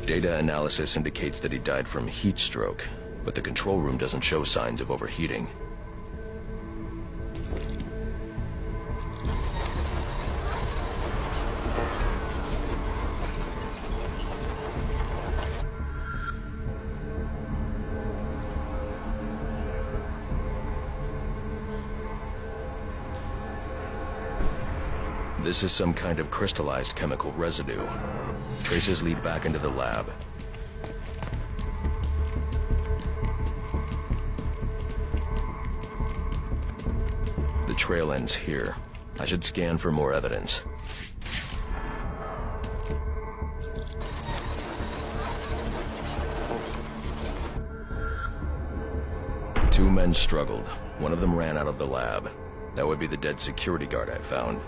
Data analysis indicates that he died from heat stroke, but the control room doesn't show signs of overheating. This is some kind of crystallized chemical residue. Traces lead back into the lab. The trail ends here. I should scan for more evidence. Two men struggled. One of them ran out of the lab. That would be the dead security guard I found.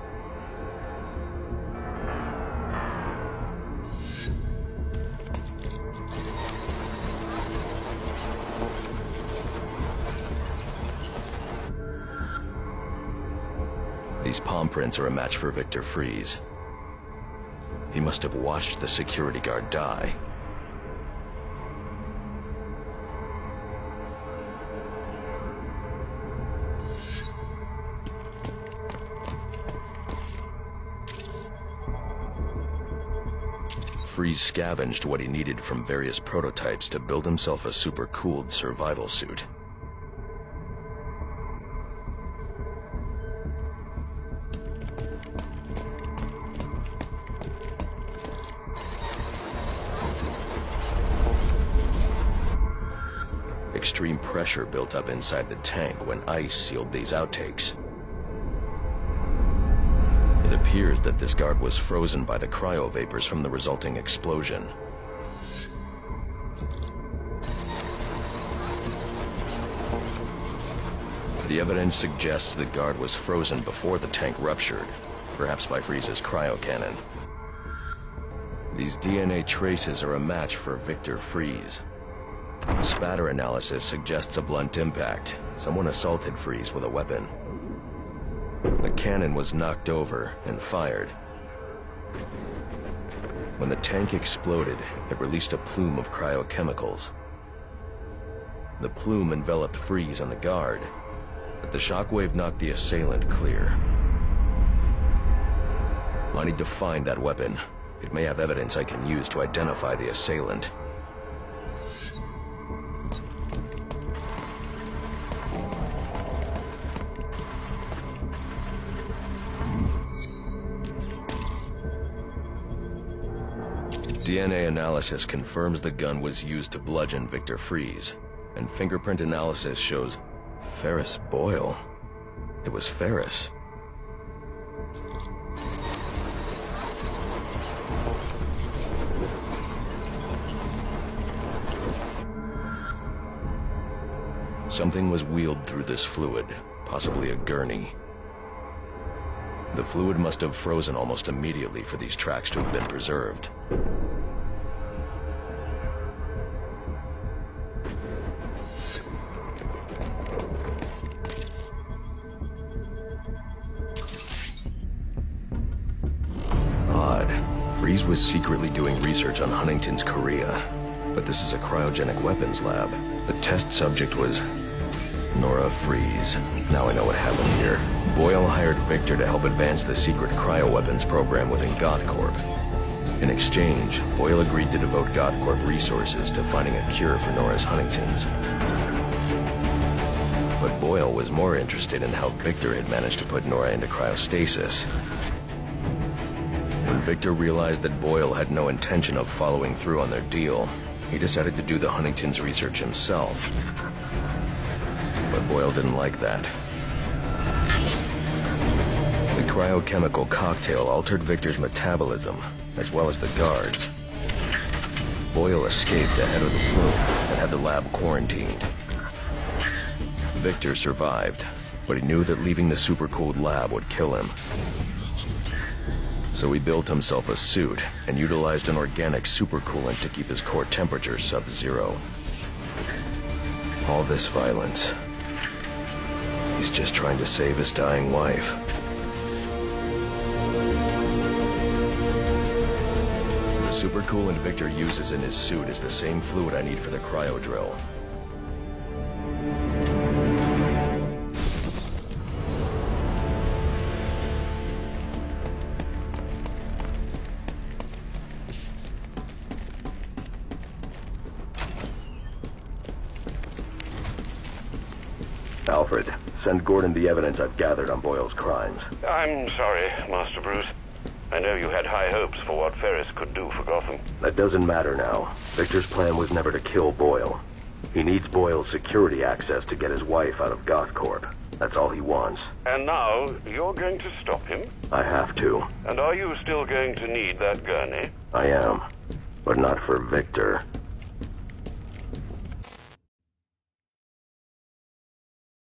These palm prints are a match for Victor Fries. He must have watched the security guard die. Fries scavenged what he needed from various prototypes to build himself a super-cooled survival suit. Extreme pressure built up inside the tank when ice sealed these outtakes. It appears that this guard was frozen by the cryovapors from the resulting explosion. The evidence suggests the guard was frozen before the tank ruptured, perhaps by Fries's cryocannon. These DNA traces are a match for Victor Fries. Spatter analysis suggests a blunt impact. Someone assaulted Fries with a weapon. The cannon was knocked over and fired. When the tank exploded, it released a plume of cryochemicals. The plume enveloped Fries and the guard, but the shockwave knocked the assailant clear. I need to find that weapon. It may have evidence I can use to identify the assailant. DNA analysis confirms the gun was used to bludgeon Victor Fries, and fingerprint analysis shows Ferris Boyle. It was Ferris. Something was wheeled through this fluid, possibly a gurney. The fluid must have frozen almost immediately for these tracks to have been preserved. Fries was secretly doing research on Huntington's chorea, but this is a cryogenic weapons lab. The test subject was Nora Fries. Now I know what happened here. Boyle hired Victor to help advance the secret cryoweapons program within GothCorp. In exchange, Boyle agreed to devote GothCorp resources to finding a cure for Nora's Huntington's. But Boyle was more interested in how Victor had managed to put Nora into cryostasis. When Victor realized that Boyle had no intention of following through on their deal, he decided to do the Huntington's research himself. But Boyle didn't like that. The cryochemical cocktail altered Victor's metabolism, as well as the guards. Boyle escaped ahead of the plume and had the lab quarantined. Victor survived, but he knew that leaving the supercooled lab would kill him. So he built himself a suit and utilized an organic supercoolant to keep his core temperature sub-zero. All this violence. He's just trying to save his dying wife. The supercoolant Victor uses in his suit is the same fluid I need for the cryo drill. Alfred, send Gordon the evidence I've gathered on Boyle's crimes. I'm sorry, Master Bruce. I know you had high hopes for what Ferris could do for Gotham. That doesn't matter now. Victor's plan was never to kill Boyle. He needs Boyle's security access to get his wife out of GothCorp. That's all he wants. And now, you're going to stop him? I have to. And are you still going to need that gurney? I am. But not for Victor.